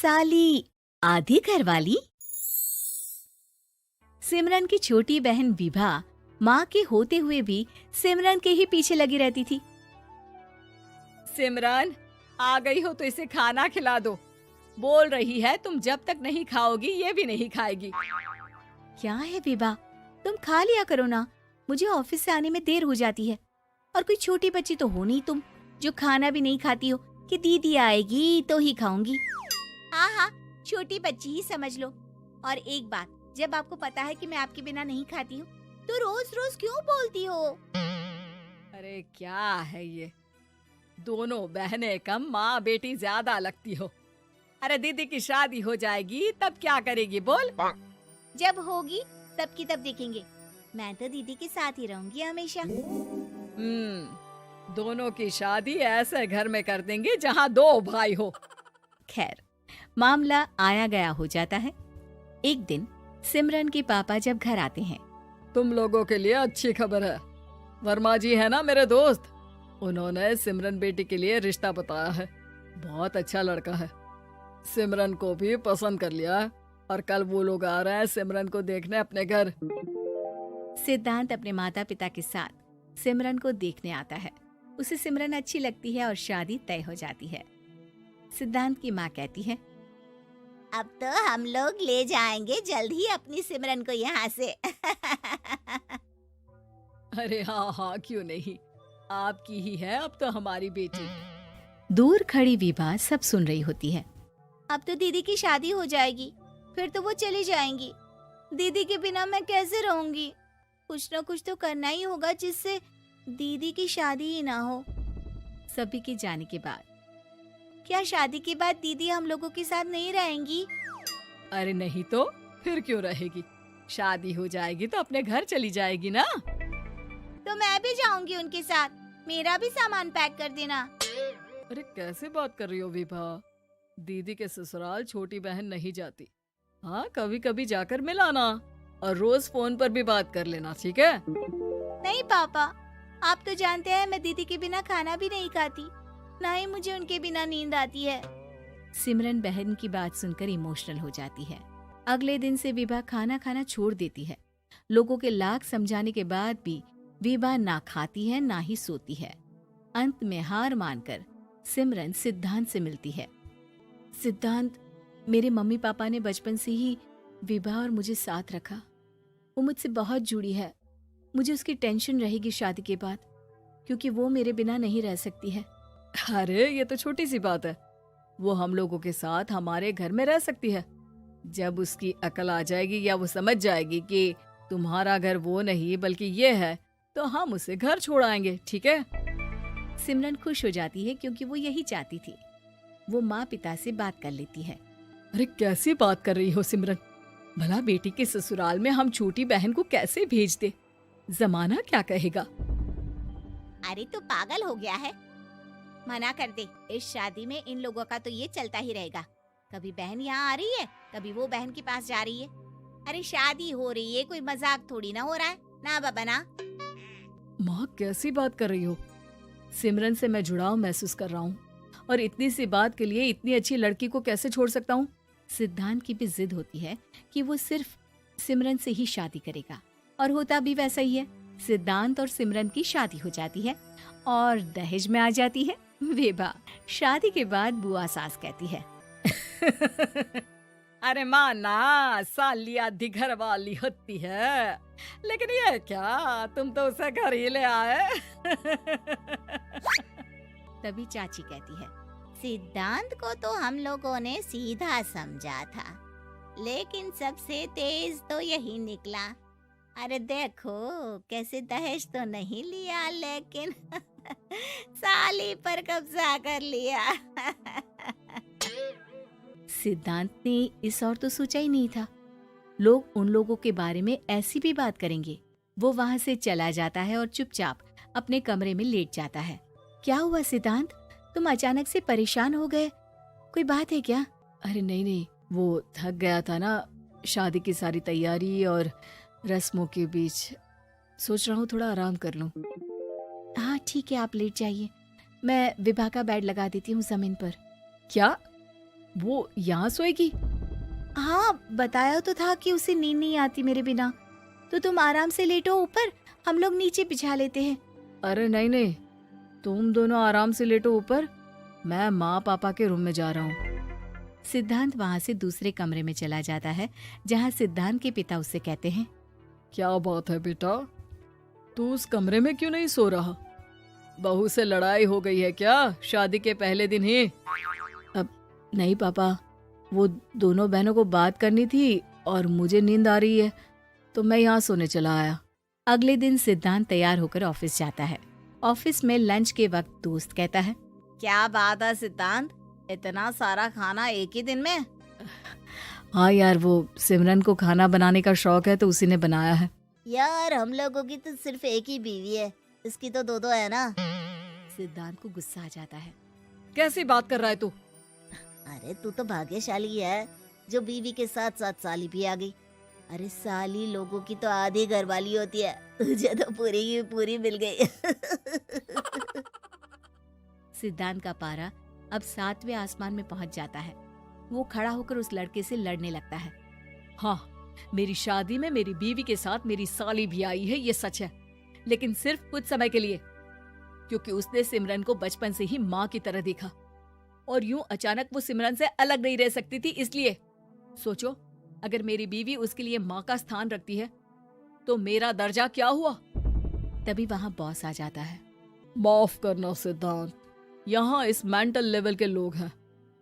साली आधी घरवाली। सिमरन की छोटी बहन विभा माँ के होते हुए भी सिमरन के ही पीछे लगी रहती थी। सिमरन, आ गई हो तो इसे खाना खिला दो। बोल रही है तुम जब तक नहीं खाओगी ये भी नहीं खाएगी। क्या है विभा, तुम खा लिया करो ना, मुझे ऑफिस से आने में देर हो जाती है। और कोई छोटी बच्ची तो हो नहीं तुम जो खाना भी नहीं खाती हो कि दीदी आएगी तो ही खाऊंगी। हाँ हाँ, छोटी बच्ची ही समझ लो। और एक बात, जब आपको पता है कि मैं आपके बिना नहीं खाती हूँ तो रोज रोज क्यों बोलती हो? अरे क्या है ये, दोनों बहनें कम माँ बेटी ज्यादा लगती हो। अरे दीदी की शादी हो जाएगी तब क्या करेगी बोल? जब होगी तब की तब देखेंगे। मैं तो दीदी के साथ ही रहूंगी हमेशा। दोनों की शादी ऐसे घर में कर देंगे जहाँ दो भाई हो। खैर, मामला आया गया हो जाता है। एक दिन सिमरन के पापा जब घर आते हैं, तुम लोगों के लिए अच्छी खबर है। वर्मा जी है ना मेरे दोस्त, उन्होंने सिमरन बेटी के लिए रिश्ता बताया है। बहुत अच्छा लड़का है, सिमरन को भी पसंद कर लिया है और कल वो लोग आ रहे हैं सिमरन को देखने अपने घर। सिद्धांत अपने माता पिता के साथ सिमरन को देखने आता है। उसे सिमरन अच्छी लगती है और शादी तय हो जाती है। सिद्धांत की माँ कहती है, अब तो हम लोग ले जाएंगे जल्द ही अपनी सिमरन को यहाँ से। अरे हाँ हाँ, क्यों नहीं, आपकी ही है अब तो हमारी बेटी। दूर खड़ी विभा सब सुन रही होती है। अब तो दीदी की शादी हो जाएगी, फिर तो वो चली जाएंगी। दीदी के बिना मैं कैसे रहूंगी? कुछ न कुछ तो करना ही होगा जिससे दीदी की शादी ही ना हो। सभी के जाने के बाद क्या शादी के बाद दीदी हम लोगों के साथ नहीं रहेंगी? अरे नहीं तो फिर क्यों रहेगी, शादी हो जाएगी तो अपने घर चली जाएगी ना। तो मैं भी जाऊंगी उनके साथ, मेरा भी सामान पैक कर देना। अरे कैसे बात कर रही हो विभा, दीदी के ससुराल छोटी बहन नहीं जाती। हाँ, कभी कभी जाकर मिलाना और रोज फोन पर भी बात कर लेना, ठीक है? नहीं पापा, आप तो जानते हैं मैं दीदी के बिना खाना भी नहीं खाती, ना ही मुझे उनके बिना नींद आती है। सिमरन बहन की बात सुनकर इमोशनल हो जाती है। अगले दिन से विभा खाना खाना छोड़ देती है। लोगों के लाख समझाने के बाद भी विभा ना खाती है ना ही सोती है। अंत में हार मानकर सिमरन सिद्धांत से मिलती है। सिद्धांत, मेरे मम्मी पापा ने बचपन से ही विभा और मुझे साथ रखा। वो मुझसे बहुत जुड़ी है। मुझे उसकी टेंशन रहेगी शादी के बाद, क्योंकि वो मेरे बिना नहीं रह सकती है। अरे ये तो छोटी सी बात है, वो हम लोगों के साथ हमारे घर में रह सकती है। जब उसकी अकल आ जाएगी या वो समझ जाएगी कि तुम्हारा घर वो नहीं बल्कि ये है, तो हम उसे घर छोड़ आएंगे, ठीक है? सिमरन खुश हो जाती है क्योंकि वो यही चाहती थी। वो माँ पिता से बात कर लेती है। अरे कैसी बात कर रही हो सिमरन, भला बेटी के ससुराल में हम छोटी बहन को कैसे भेज दे? जमाना क्या कहेगा? अरे तो पागल हो गया है, मना कर दे। इस शादी में इन लोगों का तो ये चलता ही रहेगा। कभी बहन यहाँ आ रही है, कभी वो बहन के पास जा रही है। अरे शादी हो रही है, कोई मजाक थोड़ी ना हो रहा है ना बाबा ना। माँ कैसी बात कर रही हो? सिमरन से मैं जुड़ाव महसूस कर रहा हूँ और इतनी सी बात के लिए इतनी अच्छी लड़की को कैसे छोड़ सकता हूँ? सिद्धांत की भी जिद होती है कि वो सिर्फ सिमरन से ही शादी करेगा, और होता भी वैसा ही है। सिद्धांत और सिमरन की शादी हो जाती है और दहेज में आ जाती है विभा। शादी के बाद बुआ सास कहती है, अरे माँ ना, साली आधी घर वाली होती है, लेकिन ये क्या, तुम तो उसे घर ही ले आए। तभी चाची कहती है, सिद्धांत को तो हम लोगों ने सीधा समझा था, लेकिन सबसे तेज तो यही निकला। अरे देखो कैसे दहेज तो नहीं लिया, लेकिन साली पर कब्जा कर लिया। सिद्धांत ने इस और तो सोचा ही नहीं था, लोग उन लोगों के बारे में ऐसी भी बात करेंगे। वो वहाँ से चला जाता है और चुपचाप अपने कमरे में लेट जाता है। क्या हुआ सिद्धांत, तुम अचानक से परेशान हो गए, कोई बात है क्या? अरे नहीं नहीं, वो थक गया था ना, शादी की सारी तैयारी और रस्मों के बीच, सोच रहा हूँ थोड़ा आराम कर लूं। हाँ ठीक है, आप लेट जाइए, मैं विभा का बेड लगा देती हूँ जमीन पर। क्या? वो यहाँ सोएगी? हाँ, बताया तो था कि उसे नींद नहीं आती मेरे बिना। तो तुम आराम से लेटो ऊपर, हम लोग नीचे बिछा लेते हैं। अरे नहीं नहीं, तुम दोनों आराम से लेटो ऊपर, मैं माँ पापा के रूम में जा रहा हूँ। सिद्धांत वहाँ से दूसरे कमरे में चला जाता है, जहाँ सिद्धांत के पिता उससे कहते हैं, क्या बात है बेटा, तू उस कमरे में क्यों नहीं सो रहा? बहू से लड़ाई हो गई है क्या शादी के पहले दिन ही? अब नहीं पापा, वो दोनों बहनों को बात करनी थी और मुझे नींद आ रही है, तो मैं यहाँ सोने चला आया। अगले दिन सिद्धांत तैयार होकर ऑफिस जाता है। ऑफिस में लंच के वक्त दोस्त कहता है, क्या बात है सिद्धांत, इतना सारा खाना एक ही दिन में? हाँ यार, वो सिमरन को खाना बनाने का शौक है तो उसी ने बनाया है। यार हम लोगों की तो सिर्फ एक ही बीवी है, इसकी तो दो है ना। सिद्धांत को गुस्सा आ जाता है। कैसी बात कर रहा है तू? अरे तू तो भाग्यशाली है जो बीवी के साथ साथ साली भी आ गई। अरे साली लोगों की तो आधी घरवाली होती है, तुझे तो पूरी की पूरी मिल गई। सिद्धांत का पारा अब 7वें आसमान में पहुंच जाता है। वो खड़ा होकर उस लड़के से लड़ने लगता है। हाँ, मेरी शादी में मेरी बीवी के साथ मेरी साली भी आई है, ये सच है, लेकिन सिर्फ कुछ समय के लिए, क्योंकि उसने सिमरन को बचपन से ही माँ की तरह देखा और यूं अचानक वो सिमरन से अलग नहीं रह सकती थी। इसलिए सोचो, अगर मेरी बीवी उसके लिए माँ का स्थान रखती है तो मेरा दर्जा क्या हुआ? तभी वहाँ बॉस आ जाता है। माफ करना सिद्धांत, यहाँ इस मेंटल लेवल के लोग हैं,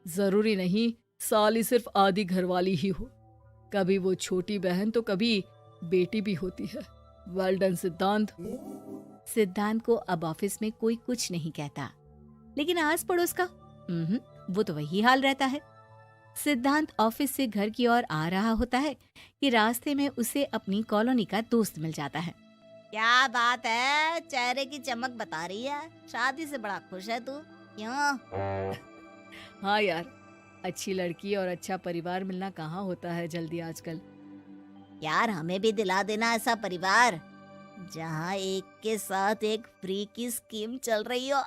जरूरी नहीं साली सिर्फ आधी घरवाली ही हो, कभी वो छोटी बहन तो कभी बेटी भी होती है। वेल डन सिद्धांत। सिद्धांत को अब ऑफिस में कोई कुछ नहीं कहता, लेकिन आस पड़ोस का वो तो वही हाल रहता है। सिद्धांत ऑफिस से घर की ओर आ रहा होता है कि रास्ते में उसे अपनी कॉलोनी का दोस्त मिल जाता है। क्या बात है, चेहरे की चमक बता रही है, शादी से बड़ा खुश है तू, क्यों? हाँ यार, अच्छी लड़की और अच्छा परिवार मिलना कहाँ होता है जल्दी आजकल। यार हमें भी दिला देना ऐसा परिवार जहाँ एक के साथ एक फ्री की स्कीम चल रही हो।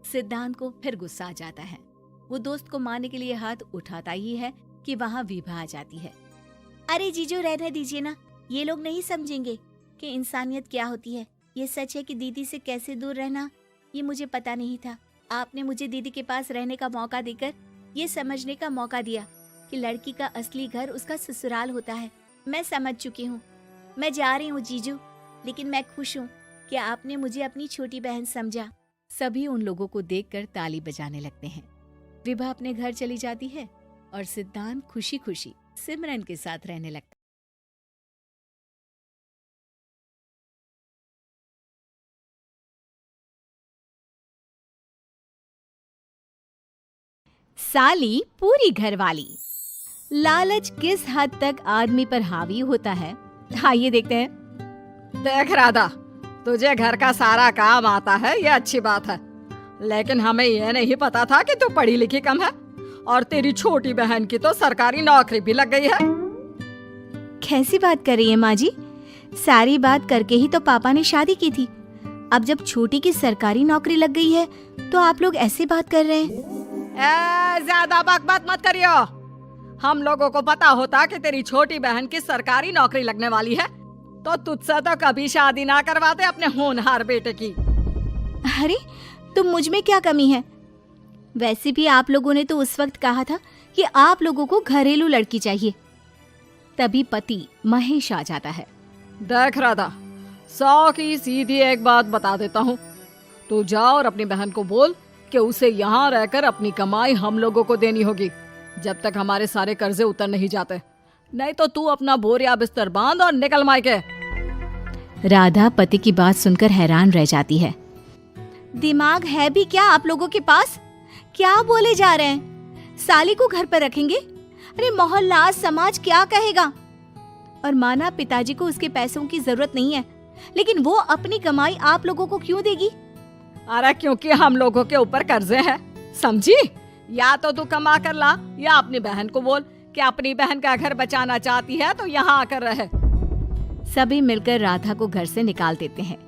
सिद्धांत को फिर गुस्सा आ जाता है। वो दोस्त को मारने के लिए हाथ उठाता ही है कि वहाँ विभा आ जाती है। अरे जीजू रहने दीजिए ना, ये लोग नहीं समझेंगे कि इंसानियत क्या होती है। ये सच है कि दीदी से कैसे दूर रहना ये मुझे पता नहीं था। आपने मुझे दीदी के पास रहने का मौका देकर ये समझने का मौका दिया कि लड़की का असली घर उसका ससुराल होता है। मैं समझ चुकी हूँ, मैं जा रही हूँ जीजू, लेकिन मैं खुश हूँ कि आपने मुझे अपनी छोटी बहन समझा। सभी उन लोगों को देखकर ताली बजाने लगते हैं। विभा अपने घर चली जाती है और सिद्धांत खुशी खुशी सिमरन के साथ रहने लगता है। साली पूरी घरवाली। लालच किस हद तक आदमी पर हावी होता है, आइए देखते हैं। देख राधा, तुझे घर का सारा काम आता है, ये अच्छी बात है, लेकिन हमें ये नहीं पता था कि तू पढ़ी लिखी कम है और तेरी छोटी बहन की तो सरकारी नौकरी भी लग गई है। कैसी बात कर रही है माँ जी? सारी बात करके ही तो पापा ने शादी की थी। अब जब छोटी की सरकारी नौकरी लग गई है तो आप लोग ऐसी बात कर रहे हैं। ज्यादा बकवास मत करियो। हम लोगों को पता होता कि तेरी छोटी बहन की सरकारी नौकरी लगने वाली है तो तुझसे तो कभी शादी ना करवाते अपने होनहार बेटे की। अरे तो मुझ में क्या कमी है? वैसे भी आप लोगों ने तो उस वक्त कहा था कि आप लोगों को घरेलू लड़की चाहिए। तभी पति महेश आ जाता है। देख राधा, 100 की सीधी एक बात बता देता हूँ, तू जा और अपनी बहन को बोल कि उसे यहाँ रहकर अपनी कमाई हम लोगों को देनी होगी जब तक हमारे सारे कर्जे उतर नहीं जाते, नहीं तो तू अपना बोरिया बिस्तर बांध और निकल मायके। राधा पति की बात सुनकर हैरान रह जाती है। दिमाग है भी क्या आप लोगों के पास? क्या बोले जा रहे हैं? साली को घर पर रखेंगे? अरे मोहल्ला समाज क्या कहेगा? और माना पिताजी को उसके पैसों की जरूरत नहीं है, लेकिन वो अपनी कमाई आप लोगों को क्यों देगी? अरे क्योंकि हम लोगों के ऊपर कर्जे हैं, समझी? या तो तू कमा कर ला या अपनी बहन को बोल कि अपनी बहन का घर बचाना चाहती है तो यहाँ आकर रहे। सभी मिलकर राधा को घर से निकाल देते हैं।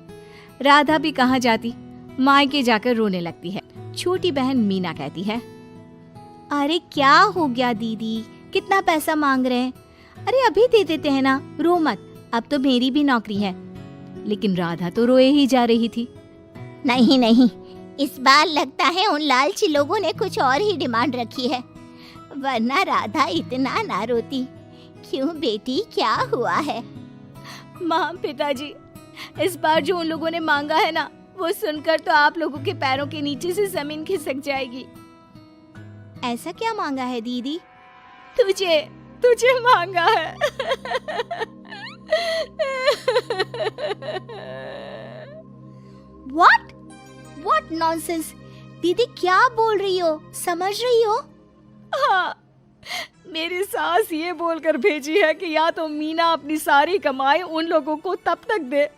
राधा भी कहाँ जाती, मायके जाकर रोने लगती है। छोटी बहन मीना कहती है, अरे क्या हो गया दीदी, कितना पैसा मांग रहे हैं? अरे अभी दे देते हैं ना, रो मत, अब तो मेरी भी नौकरी है। लेकिन राधा तो रोए ही जा रही थी। नहीं नहीं, इस बार लगता है उन लालची लोगों ने कुछ और ही डिमांड रखी है, वरना राधा इतना ना रोती। क्यों बेटी, क्या हुआ है? माँ, पिताजी, इस बार जो उन लोगों ने मांगा है ना, वो सुनकर तो आप लोगों के पैरों के नीचे से जमीन खिसक जाएगी। ऐसा क्या मांगा है दीदी? तुझे मांगा है। What nonsense! दीदी क्या बोल रही हो, समझ रही हो? हाँ, मेरी सास ये बोलकर भेजी है कि या तो मीना अपनी सारी कमाई उन लोगों को तब तक दे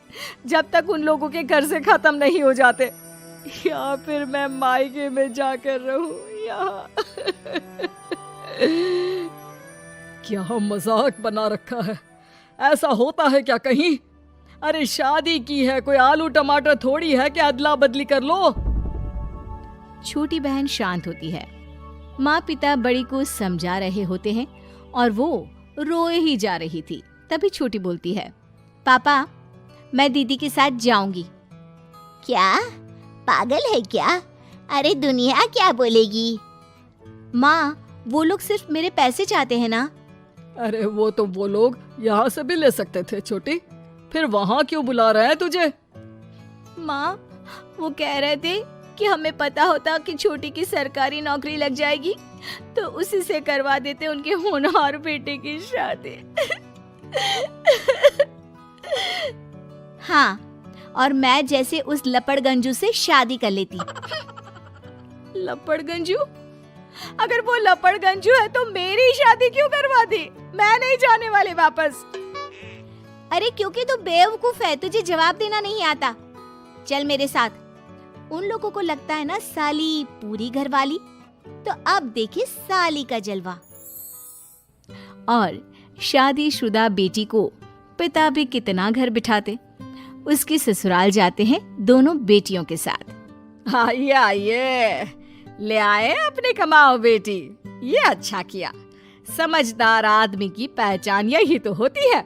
जब तक उन लोगों के कर्जे खत्म नहीं हो जाते, या फिर मैं मायके में जाकर रहूं यहाँ। क्या मजाक बना रखा है, ऐसा होता है क्या कहीं? अरे शादी की है, कोई आलू टमाटर थोड़ी है कि अदला बदली कर लो। छोटी बहन शांत होती है। माँ पिता बड़ी को समझा रहे होते हैं और वो रोए ही जा रही थी। तभी छोटी बोलती है, पापा, मैं दीदी के साथ जाऊंगी। क्या पागल है क्या? अरे दुनिया क्या बोलेगी? माँ, वो लोग सिर्फ मेरे पैसे चाहते हैं ना। अरे वो तो वो लोग यहाँ से भी ले सकते थे छोटी, फिर वहाँ क्यों बुला रहे हैं तुझे? माँ, वो कह रहे थे कि हमें पता होता कि छोटी की सरकारी नौकरी लग जाएगी तो उसी से करवा देते उनके होनहार बेटे की शादी। हाँ, और मैं जैसे उस लपड़गंजू से शादी कर लेती। लपड़गंजू? अगर वो लपड़गंजू है तो मेरी शादी क्यों करवा दी? मैं नहीं जाने वाली वापस। अरे क्योंकि तू बेवकूफ है, तुझे जवाब देना नहीं आता। चल मेरे साथ। उन लोगों को लगता है ना साली पूरी घरवाली, तो अब देखिए साली का जलवा। और शादीशुदा बेटी को पिता भी कितना घर बिठाते। उसकी ससुराल जाते हैं दोनों बेटियों के साथ। आइए आइए, ले आए अपने कमाओ बेटी, ये अच्छा किया। समझदार आदमी की पहचान यही तो होती है।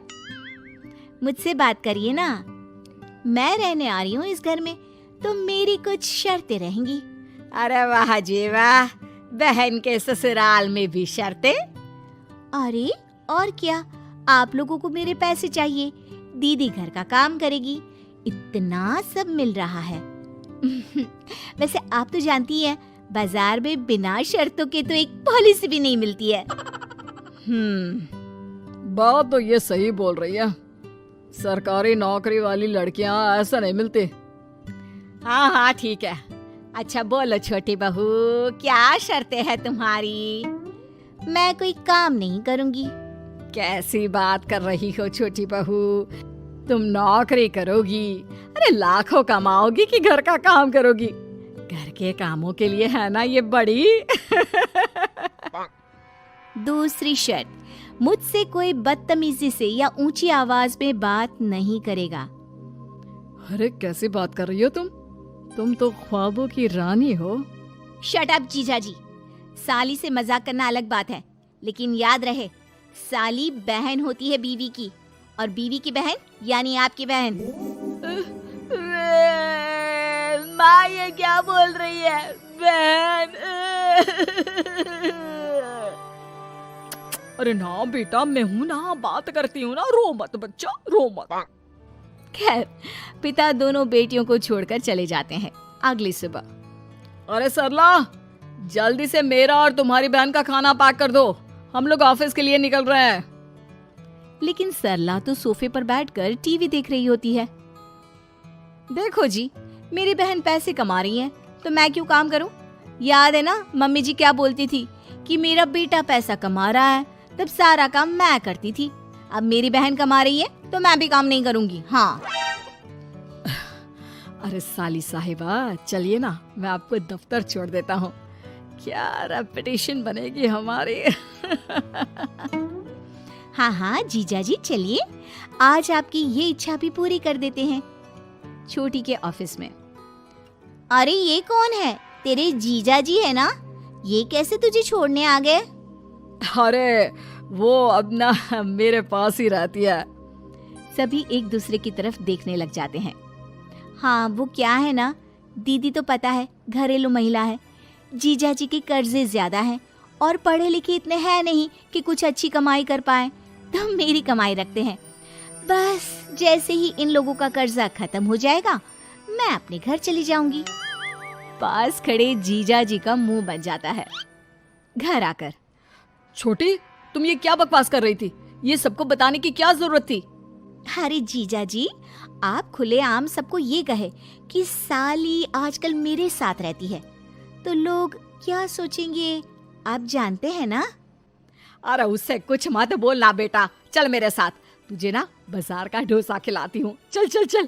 मुझसे बात करिए ना, मैं रहने आ रही हूँ इस घर में, तो मेरी कुछ शर्तें रहेंगी। अरे वाह जी वाह, बहन के ससुराल में भी शर्तें? अरे और क्या, आप लोगों को मेरे पैसे चाहिए, दीदी घर का काम करेगी, इतना सब मिल रहा है। वैसे आप तो जानती हैं, बाजार में बिना शर्तों के तो एक पॉलिसी भी नहीं मिलती है। बात तो ये सही बोल रही है, सरकारी नौकरी वाली लड़कियां ऐसा नहीं मिलती। हाँ हाँ ठीक है। अच्छा बोलो छोटी बहू, क्या शर्तें हैं तुम्हारी? मैं कोई काम नहीं करूंगी। कैसी बात कर रही हो छोटी बहू, तुम नौकरी करोगी? अरे लाखों कमाओगी कि घर का काम करोगी? घर के कामों के लिए है ना ये बड़ी। दूसरी शर्त, मुझसे कोई बदतमीजी से या ऊंची आवाज में बात नहीं करेगा। अरे कैसी बात कर रही हो तुम तो ख्वाबों की रानी हो। शट अप जीजाजी, साली से मजाक करना अलग बात है, लेकिन याद रहे साली बहन होती है बीवी की, और बीवी की बहन यानी आपकी बहन। माँ ये क्या बोल रही है? बहन? अरे ना बेटा, मैं हूँ ना, बात करती हूँ ना, रो मत बच्चा, रो मत। खैर, पिता दोनों बेटियों को छोड़कर चले जाते हैं। अगली सुबह, अरे सरला, जल्दी से मेरा और तुम्हारी बहन का खाना पैक कर दो, हम लोग ऑफिस के लिए निकल रहे हैं। लेकिन सरला तो सोफे पर बैठकर टीवी देख रही होती है। देखो जी, मेरी बहन पैसे कमा रही है तो मैं क्यों काम करूं? याद है ना मम्मी जी क्या बोलती थी कि मेरा बेटा पैसा कमा रहा है, तब सारा काम मैं करती थी। अब मेरी बहन कमा रही है तो मैं भी काम नहीं करूंगी। हाँ। अरे साली साहिबा, चलिए ना, मैं आपको दफ्तर छोड़ देता हूँ, क्या रेपुटेशन बनेगी हमारी। हाँ हाँ जीजाजी चलिए, आज आपकी ये इच्छा भी पूरी कर देते हैं। छोटी के ऑफिस में, अरे ये कौन है? तेरे जीजा जी है ना, ये कैसे तुझे छोड़ने आ गए? अरे वो अब ना मेरे पास ही रहती है। सभी एक दूसरे की तरफ देखने लग जाते हैं। हाँ, वो क्या है ना, दीदी तो पता है घरेलू महिला है, जीजा जी के कर्जे ज्यादा हैं और पढ़े लिखे इतने हैं नहीं कि कुछ अच्छी कमाई कर पाए, तो मेरी कमाई रखते हैं। बस जैसे ही इन लोगों का कर्जा खत्म हो जाएगा, मैं अपने घर चली जाऊंगी। पास खड़े जीजा जी का मुंह बन जाता है। घर आकर, छोटी, तुम ये क्या बकवास कर रही थी? ये सबको बताने की क्या जरूरत थी? अरे जीजा जी, आप खुलेआम सबको ये कहे कि साली आजकल मेरे साथ रहती है, तो लोग क्या सोचेंगे आप जानते हैं ना। अरे उससे कुछ मत बोलना बेटा, चल मेरे साथ, तुझे ना बाजार का डोसा खिलाती हूँ। चल चल चल।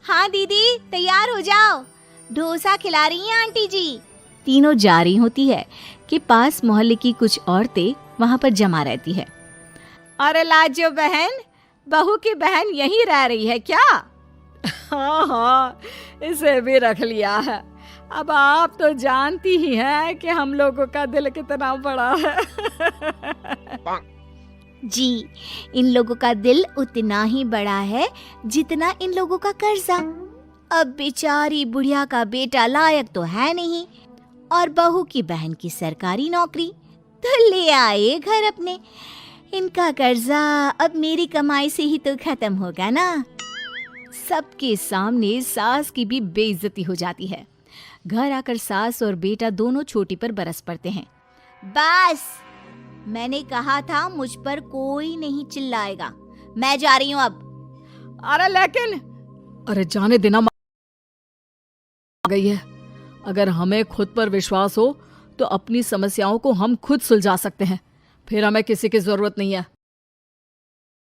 हाँ दीदी, तैयार हो जाओ, डोसा खिला रही हैं आंटी जी। तीनों जा रही होती है कि पास मोहल्ले की कुछ औरतें वहाँ पर जमा रहती है। अरे लाजो बहन, बहू की बहन यहीं रह रही है क्या? हाँ हाँ, इसे भी रख लिया है। अब आप तो जानती ही हैं कि हम लोगों का दिल कितना बड़ा है। जी, इन लोगों का दिल उतना ही बड़ा है जितना इन लोगों का कर्जा। अब बेचारी बुढ़िया का बेटा लायक तो है नहीं और बहू की बहन की सरकारी नौकरी, तो ले आए घर अपने। इनका कर्जा अब मेरी कमाई से ही तो खत्म होगा ना। सबके सामने सास की भी बेइज्जती हो जाती है। घर आकर सास और बेटा दोनों छोटी पर बरस पड़ते हैं। बस, मैंने कहा था मुझ पर कोई नहीं चिल्लाएगा, मैं जा रही हूँ अब। अरे लेकिन, अरे जाने देना, गई है। अगर हमें खुद पर विश्वास हो तो अपनी समस्याओं को हम खुद सुलझा सकते हैं, फिर हमें किसी की जरूरत नहीं है।